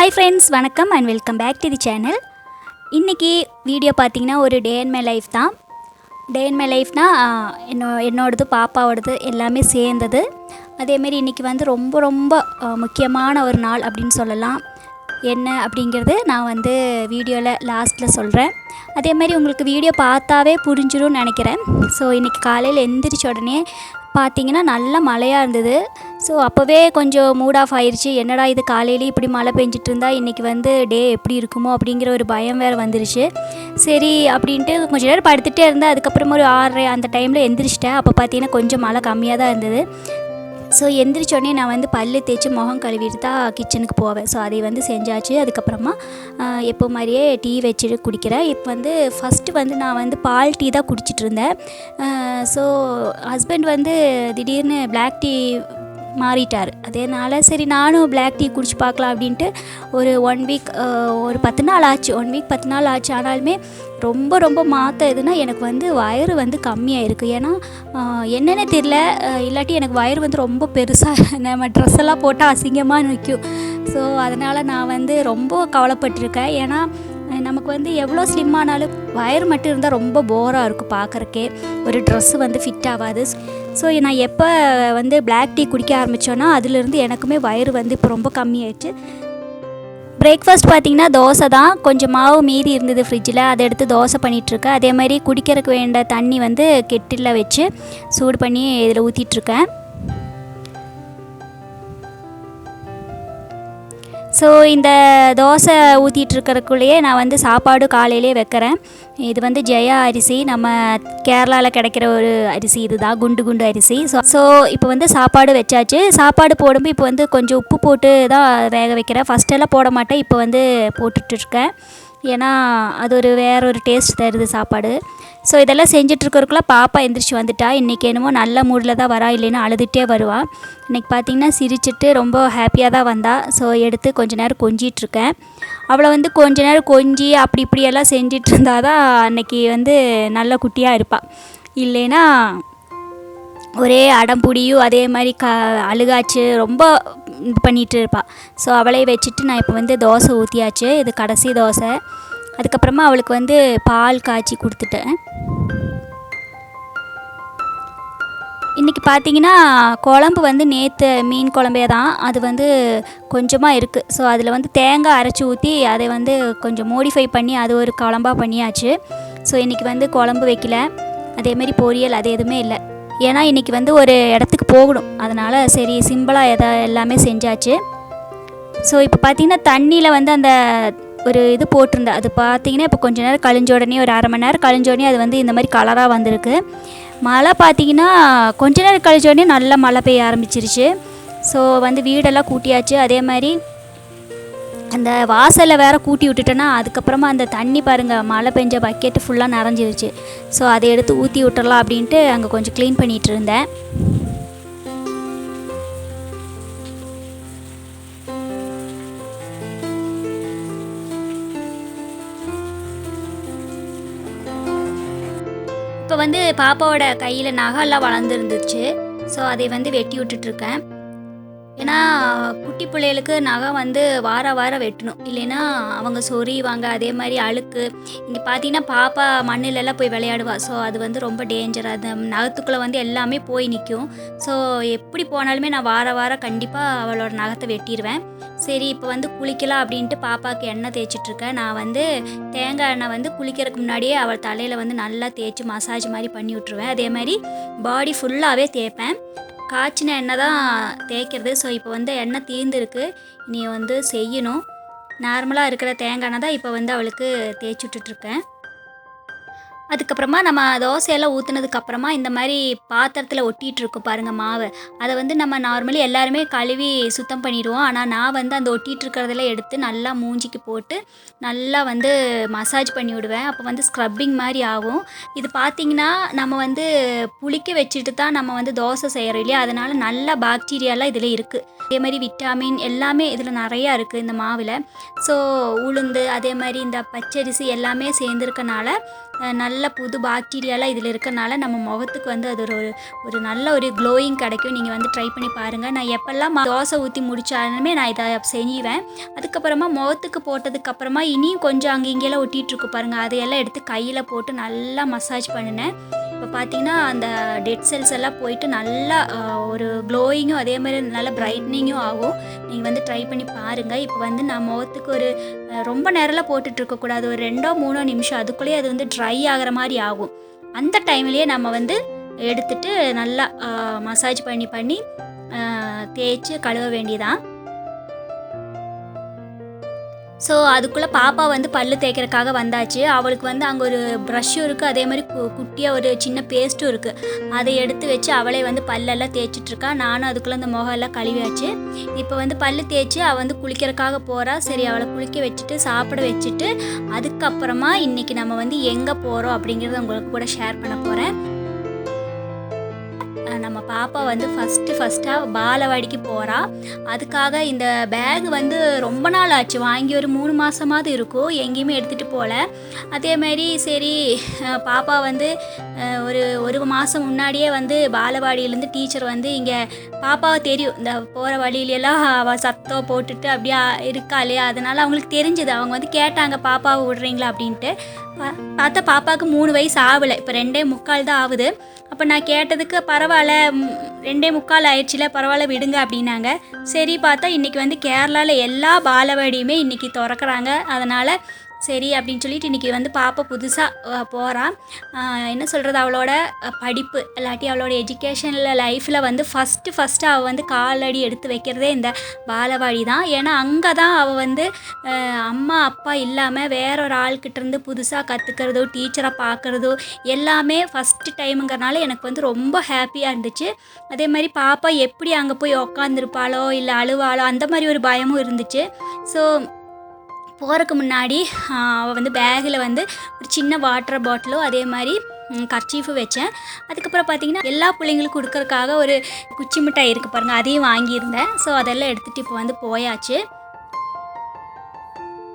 Hi friends, வணக்கம் and welcome back to the channel. இன்றைக்கி video பார்த்திங்கன்னா ஒரு டே இன் மை லைஃப் தான். டே இன் மை லைஃப்னால் என்னோடது பாப்பாவோடது எல்லாமே சேர்ந்தது. அதேமாரி இன்றைக்கி வந்து ரொம்ப ரொம்ப முக்கியமான ஒரு நாள் அப்படின்னு சொல்லலாம். என்ன அப்படிங்கிறது நான் வீடியோவில் லாஸ்ட்டில் சொல்கிறேன். அதேமாதிரி உங்களுக்கு வீடியோ பார்த்தாவே புரிஞ்சிடும்னு நினைக்கிறேன். ஸோ இன்றைக்கி காலையில் எந்திரிச்ச உடனே பார்த்திங்கன்னா நல்ல மழையாக இருந்தது. ஸோ அப்போவே கொஞ்சம் மூட் ஆஃப் ஆயிடுச்சு. என்னடா இது காலையிலேயே இப்படி மழை பெஞ்சிட்டு இருந்தால் இன்றைக்கி டே எப்படி இருக்குமோ அப்படிங்கிற ஒரு பயம் வேறு வந்துருச்சு. சரி அப்படின்ட்டு கொஞ்சம் நேரம் படுத்துகிட்டே இருந்தேன். அதுக்கப்புறமா ஒரு 6:30 அந்த டைமில் எந்திரிச்சிட்டேன். அப்போ பார்த்திங்கன்னா கொஞ்சம் மழை கம்மியாக தான் இருந்தது. ஸோ எந்திரிச்சோடனே நான் பல்லு தேய்ச்சி முகம் கழுவிட்டு தான் கிச்சனுக்கு போவேன். ஸோ அதை செஞ்சாச்சு. அதுக்கப்புறமா எப்போ மாதிரியே டீ வச்சுட்டு குடிக்கிறேன். இப்போ ஃபஸ்ட்டு நான் பால் டீ தான் குடிச்சிட்டு இருந்தேன். ஸோ ஹஸ்பண்ட் திடீர்னு பிளாக் டீ மாறிட்டார். அதனால் சரி நானும் பிளாக் டீ குடிச்சு பார்க்கலாம் அப்படின்ட்டு ஒரு 1 வீக் ஒரு 10 நாள் ஆச்சு. 1 வீக் 10 நாள் ஆச்சு. ஆனாலுமே ரொம்ப ரொம்ப மாற்ற எதுனா எனக்கு வயிறு கம்மியாக இருக்குது. ஏன்னா என்னென்ன தெரியல, இல்லாட்டி எனக்கு வயிறு ரொம்ப பெருசாக நம்ம ட்ரெஸ் எல்லாம் போட்டால் அசிங்கமாக நிற்கும். ஸோ அதனால் நான் ரொம்ப கவலைப்பட்டிருக்கேன். ஏன்னா நமக்கு எவ்வளோ ஸ்லிம் ஆனாலும் வயிறு மட்டும் இருந்தால் ரொம்ப போராக இருக்கும் பார்க்குறக்கே. ஒரு ட்ரெஸ்ஸு ஃபிட் ஆகாது. ஸோ நான் எப்போ பிளாக் டீ குடிக்க ஆரம்பித்தோன்னா அதுலேருந்து எனக்குமே வயிறு இப்போ ரொம்ப கம்மியாயிடுச்சு. பிரேக்ஃபாஸ்ட் பார்த்திங்கன்னா தோசை தான். கொஞ்சம் மாவு மீதி இருந்தது ஃப்ரிட்ஜில், அதை எடுத்து தோசை பண்ணிகிட்ருக்கேன். அதே மாதிரி குடிக்கிறதுக்கு வேண்ட தண்ணி கெட்டிலில் வச்சு சூடு பண்ணி இதில் ஊற்றிட்டுருக்கேன். ஸோ இந்த தோசை ஊற்றிட்டுருக்கிறதுக்குள்ளேயே நான் சாப்பாடு காலையிலே வைக்கிறேன். இது ஜெயா அரிசி, நம்ம கேரளாவில் கிடைக்கிற ஒரு அரிசி. இது தான் குண்டு குண்டு அரிசி. ஸோ இப்போ சாப்பாடு வச்சாச்சு. சாப்பாடு போடும்போது இப்போ கொஞ்சம் உப்பு போட்டு தான் வேக வைக்கிறேன். ஃபஸ்ட்டெல்லாம் போட மாட்டேன், இப்போ போட்டுட்ருக்கேன். ஏன்னா அது வேற ஒரு டேஸ்ட் தருது சாப்பாடு. ஸோ இதெல்லாம் செஞ்சிட்ருக்கிறதுக்குள்ள பாப்பா எந்திரிச்சு வந்துட்டா. இன்றைக்கி என்னமோ நல்ல மூடில் தான் வரா, இல்லைன்னா அழுதுகிட்டே வருவாள். இன்றைக்கி பார்த்திங்கன்னா சிரிச்சிட்டு ரொம்ப ஹாப்பியாக தான் வந்தாள். ஸோ எடுத்து கொஞ்ச நேரம் கொஞ்சிகிட்ருக்கேன். அவளை கொஞ்ச நேரம் கொஞ்சி அப்படி இப்படியெல்லாம் செஞ்சிட்டு இருந்தால் தான் அன்றைக்கி நல்ல குட்டியாக இருப்பாள். இல்லைன்னா ஒரே அடம்புடியும் அதே மாதிரி அழுகாச்சு ரொம்ப இது பண்ணிகிட்டு இருப்பாள். ஸோ அவளை வச்சுட்டு நான் இப்போ தோசை ஊற்றியாச்சு. இது கடைசி தோசை. அதுக்கப்புறமா அவளுக்கு பால் காய்ச்சி கொடுத்துட்டேன். இன்றைக்கி பார்த்திங்கன்னா குழம்பு நேற்று மீன் குழம்பே தான். அது கொஞ்சமாக இருக்குது. ஸோ அதில் தேங்காய் அரைச்சி ஊற்றி அதை கொஞ்சம் மோடிஃபை பண்ணி அது ஒரு குழம்பாக பண்ணியாச்சு. ஸோ இன்றைக்கி குழம்பு வைக்கல, அதேமாரி பொரியல் அது எதுவுமே இல்லை. ஏன்னா இன்றைக்கி ஒரு இடத்துக்கு போகணும். அதனால் சரி சிம்பிளாக எல்லாமே செஞ்சாச்சு. ஸோ இப்போ பார்த்திங்கன்னா தண்ணியில் அந்த ஒரு இது போட்டிருந்தேன். அது பார்த்திங்கன்னா இப்போ கொஞ்சம் நேரம் கழிஞ்ச உடனே ஒரு 1/2 மணி நேரம் கழிஞ்ச உடனே அது இந்த மாதிரி கலராக வந்திருக்கு. மழை பார்த்திங்கன்னா கொஞ்ச நேரம் கழிஞ்ச உடனே நல்லா மழை பெய்ய ஆரம்பிச்சிருச்சு. ஸோ வீடெல்லாம் கூட்டியாச்சு. அதே மாதிரி அந்த வாசலில் வேறு கூட்டி விட்டுட்டேன்னா அதுக்கப்புறமா அந்த தண்ணி பாருங்கள், மழை பெஞ்ச பக்கெட்டு ஃபுல்லாக நிறைஞ்சிருச்சு. ஸோ அதை எடுத்து ஊற்றி விட்டுறலாம் அப்படின்ட்டு அங்கே கொஞ்சம் க்ளீன் பண்ணிகிட்டு இருந்தேன். இப்போ பாப்பாவோட கையில் நகைலாம் வளர்ந்துருந்துச்சு. ஸோ அதை வெட்டி விட்டுட்ருக்கேன். ஏன்னா குட்டி பிள்ளைகளுக்கு நகை வாரம் வெட்டணும், இல்லைன்னா அவங்க சொறிவாங்க. அதே மாதிரி அழுக்கு. இங்கே பார்த்தீங்கன்னா பாப்பா மண்ணிலெல்லாம் போய் விளையாடுவா. ஸோ அது ரொம்ப டேஞ்சர். அது நகத்துக்குள்ளே எல்லாமே போய் நிற்கும். ஸோ எப்படி போனாலுமே நான் வாரம் கண்டிப்பாக அவளோட நகத்தை வெட்டிடுவேன். சரி இப்போ குளிக்கலாம் அப்படின்ட்டு பாப்பாவுக்கு எண்ணெய் தேய்ச்சிட்ருக்கேன். நான் தேங்காய் எண்ணெய் குளிக்கிறதுக்கு முன்னாடியே அவள் தலையில் நல்லா தேய்ச்சி மசாஜ் மாதிரி பண்ணி விட்ருவேன். அதே மாதிரி பாடி ஃபுல்லாகவே தேய்ப்பேன். காய்ச்சின எண்ணெய் தான் தேய்க்கிறது. ஸோ இப்போ எண்ணெய் தீர்ந்துருக்கு. நீ செய்யணும். நார்மலாக இருக்கிற தேங்காய் எண்ணெய் தான் இப்போ அவளுக்கு தேய்ச்சி விட்டுட்ருக்கேன். அதுக்கப்புறமா நம்ம தோசையெல்லாம் ஊற்றுனதுக்கப்புறமா இந்த மாதிரி பாத்திரத்தில் ஒட்டிகிட்ருக்கோம் பாருங்கள் மாவை. அதை நம்ம நார்மலி எல்லாருமே கழுவி சுத்தம் பண்ணிடுவோம். ஆனால் நான் அந்த ஒட்டிகிட்ருக்கிறதெல்லாம் எடுத்து நல்லா மூஞ்சிக்கு போட்டு நல்லா மசாஜ் பண்ணி விடுவேன். அப்போ ஸ்க்ரப்பிங் மாதிரி ஆகும். இது பார்த்திங்கன்னா நம்ம புளிக்க வச்சுட்டு தான் நம்ம தோசை செய்கிறோம் இல்லையா, அதனால் நல்லா பாக்டீரியாலாம் இதில் இருக்குது. அதே மாதிரி விட்டாமின் எல்லாமே இதில் நிறையா இருக்குது இந்த மாவில். ஸோ உளுந்து அதே மாதிரி இந்த பச்சரிசி எல்லாமே சேர்ந்துருக்கனால நல்ல புது பாக்டீரியாலாம் இதில் இருக்கனால நம்ம முகத்துக்கு வந்து அது ஒரு நல்ல ஒரு க்ளோயிங் கிடைக்கும். நீங்கள் வந்து ட்ரை பண்ணி பாருங்கள். நான் எப்போல்லாம் தோசை ஊற்றி முடித்தாலுமே நான் இதை செய்வேன். அதுக்கப்புறமா முகத்துக்கு போட்டதுக்கப்புறமா இனியும் கொஞ்சம் அங்கே இங்கேலாம் ஒட்டிகிட்ருக்கு பாருங்கள், அதையெல்லாம் எடுத்து கையில் போட்டு நல்லா மசாஜ் பண்ணினேன். இப்போ பார்த்தீங்கன்னா அந்த டெட் செல்ஸ் எல்லாம் போயிட்டு நல்லா ஒரு க்ளோயிங்கும் அதே மாதிரி நல்ல பிரைட்னிங்கும் ஆகும். நீங்கள் வந்து ட்ரை பண்ணி பாருங்கள். இப்போ வந்து நான் முகத்துக்கு ஒரு ரொம்ப நேரம்லாம் போட்டுட்ருக்கக்கூடாது, ஒரு 2-3 நிமிஷம் அதுக்குள்ளேயே அது வந்து ட்ரை ஆகிற மாதிரி ஆகும். அந்த டைம்லேயே நம்ம வந்து எடுத்துட்டு நல்லா மசாஜ் பண்ணி தேய்ச்சி கழுவ வேண்டியதான். ஸோ அதுக்குள்ளே பாப்பா வந்து பல்லு தேய்க்கிறதுக்காக வந்தாச்சு. அவளுக்கு வந்து அங்கே ஒரு ப்ரஷ்ஷும் இருக்குது, அதே மாதிரி குட்டியாக ஒரு சின்ன பேஸ்ட்டும் இருக்குது. அதை எடுத்து வச்சு அவளே வந்து பல்லெல்லாம் தேய்ச்சிட்ருக்கா. நானும் அதுக்குள்ளே அந்த முகம் எல்லாம் கழுவியாச்சு. இப்போ வந்து பல்லு தேய்ச்சி அவள் வந்து குளிக்கிறதுக்காக போகிறா. சரி, அவளை குளிக்க வச்சுட்டு சாப்பிட வச்சுட்டு அதுக்கப்புறமா இன்றைக்கி நம்ம வந்து எங்கே போகிறோம் அப்படிங்கிறத உங்களுக்கு கூட ஷேர் பண்ண போகிறேன். நம்ம பாப்பா வந்து ஃபஸ்ட்டாக பாலவாடிக்கு போகிறா. அதுக்காக இந்த பேக் வந்து ரொம்ப நாள் ஆச்சு, வாங்கி ஒரு 3 மாதமாவது இருக்கும், எங்கேயுமே எடுத்துகிட்டு போகல. அதேமாரி சரி, பாப்பா வந்து ஒரு மாதம் முன்னாடியே வந்து பாலவாடியிலேருந்து டீச்சர் வந்து இங்கே பாப்பாவை தெரியும், இந்த போகிற வழியிலெல்லாம் அவள் சத்தம் போட்டுட்டு அப்படியே இருக்கா இல்லையா, அதனால் அவங்களுக்கு தெரிஞ்சது. அவங்க வந்து கேட்டாங்க, பாப்பாவை விடுறீங்களா அப்படின்ட்டு. பார்த்தா பாப்பாவுக்கு 3 வயசு ஆகலை, இப்போ 2.25 தான் ஆகுது. அப்போ நான் கேட்டதுக்கு பரவாயில்ல, 2.25 ஆயிடுச்சுல, பரவாயில்ல விடுங்க அப்படின்னாங்க. சரி, பார்த்தா இன்றைக்கி வந்து கேரளாவில் எல்லா பாலவாடியுமே இன்றைக்கி திறக்கிறாங்க. அதனால் சரி அப்படின்னு சொல்லிட்டு இன்றைக்கி வந்து பாப்பா புதுசாக போகிறா. என்ன சொல்கிறது, அவளோட படிப்பு இல்லாட்டி அவளோட எஜுகேஷனில் லைஃப்பில் வந்து ஃபஸ்ட்டு அவள் வந்து காலடி எடுத்து வைக்கிறதே இந்த பாலவாடி தான். ஏன்னா அங்கே தான் அவள் வந்து அம்மா அப்பா இல்லாமல் வேற ஒரு ஆள்கிட்டேருந்து புதுசாக கற்றுக்கிறதோ டீச்சரை பார்க்குறதோ எல்லாமே ஃபஸ்ட்டு டைமுங்கிறனால எனக்கு வந்து ரொம்ப ஹாப்பியாக இருந்துச்சு. அதே மாதிரி பாப்பா எப்படி அங்கே போய் உக்காந்துருப்பாளோ இல்லை அழுவாளோ அந்த மாதிரி ஒரு பயமும் இருந்துச்சு. ஸோ போகிறதுக்கு முன்னாடி அவள் வந்து பேக்கில் வந்து ஒரு சின்ன வாட்டர் பாட்டிலோ அதே மாதிரி கர்ச்சீஃபு வச்சேன். அதுக்கப்புறம் பார்த்திங்கன்னா எல்லா பிள்ளைங்களுக்கும் கொடுக்கறதுக்காக ஒரு குச்சி மிட்டாய் இருக்குது பாருங்கள், அதையும் வாங்கியிருந்தேன். ஸோ அதெல்லாம் எடுத்துகிட்டு இப்போ வந்து போயாச்சு.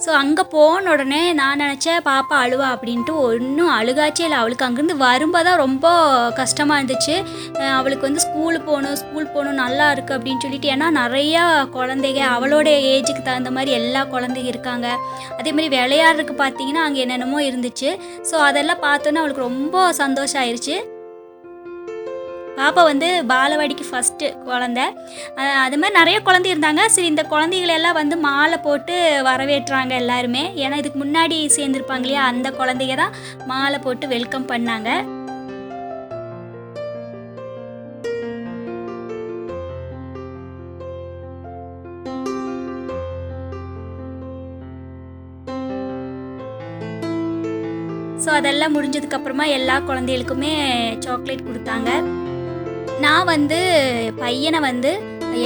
ஸோ அங்கே போன உடனே நான் நினச்சேன் பாப்பா அழுவா அப்படின்ட்டு, ஒன்றும் அழுகாச்சே இல்லை. அவளுக்கு அங்கேருந்து வரும்போது தான் ரொம்ப கஷ்டமாக இருந்துச்சு. அவளுக்கு வந்து ஸ்கூல் போகணும் நல்லா இருக்குது அப்படின்னு சொல்லிட்டு, ஏன்னா நிறையா குழந்தைங்க அவளோட ஏஜுக்கு தகுந்த மாதிரி எல்லா குழந்தைங்க இருக்காங்க. அதே மாதிரி விளையாடுறதுக்கு பார்த்திங்கன்னா அங்கே என்னென்னமோ இருந்துச்சு. ஸோ அதெல்லாம் பார்த்தோன்னே அவளுக்கு ரொம்ப சந்தோஷம் ஆயிடுச்சு. பாப்பா வந்து பாலவாடிக்கு ஃபஸ்ட்டு குழந்தை. அது மாதிரி நிறைய குழந்தை இருந்தாங்க. சரி, இந்த குழந்தைகளெல்லாம் வந்து மாலை போட்டு வரவேற்றாங்க எல்லாருமே. ஏன்னா இதுக்கு முன்னாடி சேர்ந்துருப்பாங்க இல்லையா, அந்த குழந்தைங்க தான் மாலை போட்டு வெல்கம் பண்ணாங்க. ஸோ அதெல்லாம் முடிஞ்சதுக்கப்புறமா எல்லா குழந்தைகளுக்குமே சாக்லேட் கொடுத்தாங்க. நான் வந்து பையனை வந்து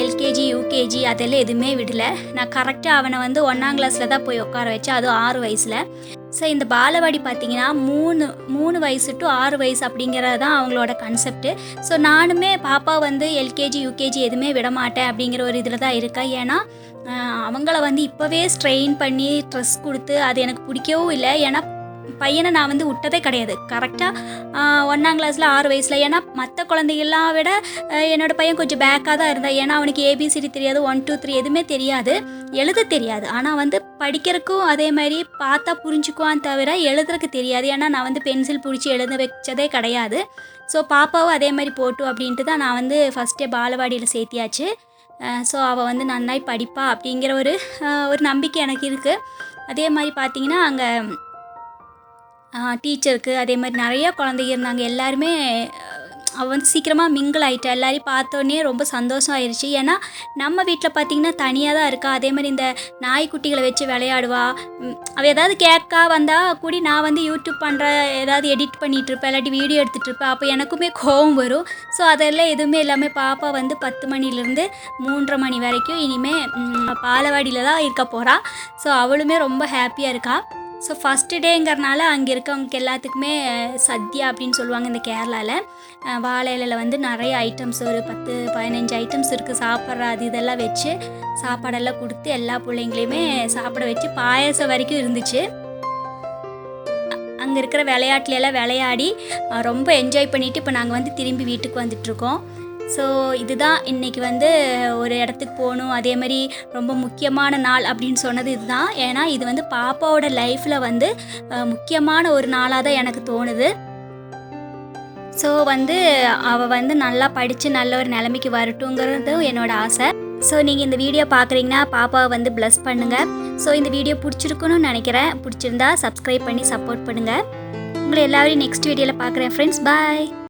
எல்கேஜி யூகேஜி அதெல்லாம் எதுவுமே விடலை. நான் கரெக்டாக அவனை வந்து 1ஆம் கிளாஸில் தான் போய் உட்கார வச்சேன், அதுவும் 6 வயசில். ஸோ இந்த பாலவாடி பார்த்திங்கன்னா 3 வயசு டு 6 வயசு அப்படிங்கிறது தான் அவங்களோட கன்செப்ட்டு. ஸோ நானுமே பாப்பா வந்து எல்கேஜி யூகேஜி எதுவுமே விட மாட்டேன் அப்படிங்கிற ஒரு இதில் தான் இருக்கேன். ஏன்னா அவங்கள வந்து இப்போவே ஸ்ட்ரெயின் பண்ணி ட்ரெஸ் கொடுத்து அது எனக்கு பிடிக்கவும் இல்லை. ஏன்னா பையனை நான் வந்து விட்டதே கிடையாது, கரெக்டாக 1ஆம் கிளாஸில் 6 வயசில். ஏன்னா மற்ற குழந்தைகள்லாம் விட என்னோடய பையன் கொஞ்சம் பேக்காக தான் இருந்தான். ஏன்னா அவனுக்கு ஏபிசிடி தெரியாது, 1 2 3 எதுவுமே தெரியாது, எழுத தெரியாது. ஆனால் வந்து படிக்கிறதுக்கும் அதே மாதிரி பார்த்தா புரிஞ்சுக்குவான்னு தவிர எழுதுறதுக்கு தெரியாது. ஏன்னா நான் வந்து பென்சில் பிடிச்சி எழுத வச்சதே கிடையாது. ஸோ பாப்பாவும் அதே மாதிரி போட்டும் அப்படின்ட்டு தான் நான் வந்து ஃபஸ்ட்டே பாலவாடியில் சேர்த்தியாச்சு. ஸோ அவள் வந்து நன்னாய் படிப்பா அப்படிங்கிற ஒரு நம்பிக்கை எனக்கு இருக்குது. அதே மாதிரி பார்த்திங்கன்னா அங்கே டீச்சருக்கு அதே மாதிரி நிறையா குழந்தைங்க இருந்தாங்க. எல்லாருமே அவள் வந்து சீக்கிரமாக மிங்கிள் ஆகிட்டா. எல்லாரையும் பார்த்தோன்னே ரொம்ப சந்தோஷம் ஆயிடுச்சு. ஏன்னா நம்ம வீட்டில் பார்த்திங்கன்னா தனியாக தான் இருக்கா. அதே மாதிரி இந்த நாய்க்குட்டிகளை வச்சு விளையாடுவா. அவள் ஏதாவது கேட்கா வந்தால் கூடி நான் வந்து யூடியூப் பண்ணுற ஏதாவது எடிட் பண்ணிகிட்ருப்பேன், இல்லாட்டி வீடியோ எடுத்துகிட்ருப்பேன். அப்போ எனக்குமே கோவம் வரும். ஸோ அதெல்லாம் எதுவுமே இல்லாமல் பாப்பா வந்து 10 மணிலேருந்து 3:30 மணி வரைக்கும் இனிமேல் பாலவாடியில் தான் இருக்க போகிறா. ஸோ அவளுமே ரொம்ப ஹாப்பியாக இருக்கா. ஸோ ஃபஸ்ட்டு டேங்கிறனால அங்கே இருக்கவங்களுக்கு எல்லாத்துக்குமே சத்யா அப்படின்னு சொல்லுவாங்க இந்த கேரளாவில். வாழை இலையில் வந்து நிறைய ஐட்டம்ஸ் ஒரு 10-15 ஐட்டம்ஸ் இருக்குது சாப்பிட்ற, அது இதெல்லாம் வச்சு சாப்பாடெல்லாம் கொடுத்து எல்லா பிள்ளைங்களையுமே சாப்பிட வச்சு பாயாசம் வரைக்கும் இருந்துச்சு. அங்கே இருக்கிற விளையாட்டுலையெல்லாம் விளையாடி ரொம்ப என்ஜாய் பண்ணிவிட்டு இப்போ நாங்கள் வந்து திரும்பி வீட்டுக்கு வந்துட்ருக்கோம். ஸோ இதுதான் இன்றைக்கி வந்து ஒரு இடத்துக்கு போகணும், அதே மாதிரி ரொம்ப முக்கியமான நாள் அப்படின்னு சொன்னது இதுதான். ஏன்னா இது வந்து பாப்பாவோட லைஃப்பில் வந்து முக்கியமான ஒரு நாளாக தான் எனக்கு தோணுது. ஸோ வந்து அவள் வந்து நல்லா படித்து நல்ல ஒரு நிலைமைக்கு வரட்டுங்கிறதும் என்னோடய ஆசை. ஸோ நீங்கள் இந்த வீடியோ பார்க்குறீங்கன்னா பாப்பாவை வந்து ப்ளஸ் பண்ணுங்கள். ஸோ இந்த வீடியோ பிடிச்சிருக்குன்னு நினைக்கிறேன். பிடிச்சிருந்தா சப்ஸ்கிரைப் பண்ணி சப்போர்ட் பண்ணுங்கள். உங்களை எல்லாரையும் நெக்ஸ்ட் வீடியோவில் பார்க்குறேன் ஃப்ரெண்ட்ஸ். பாய்.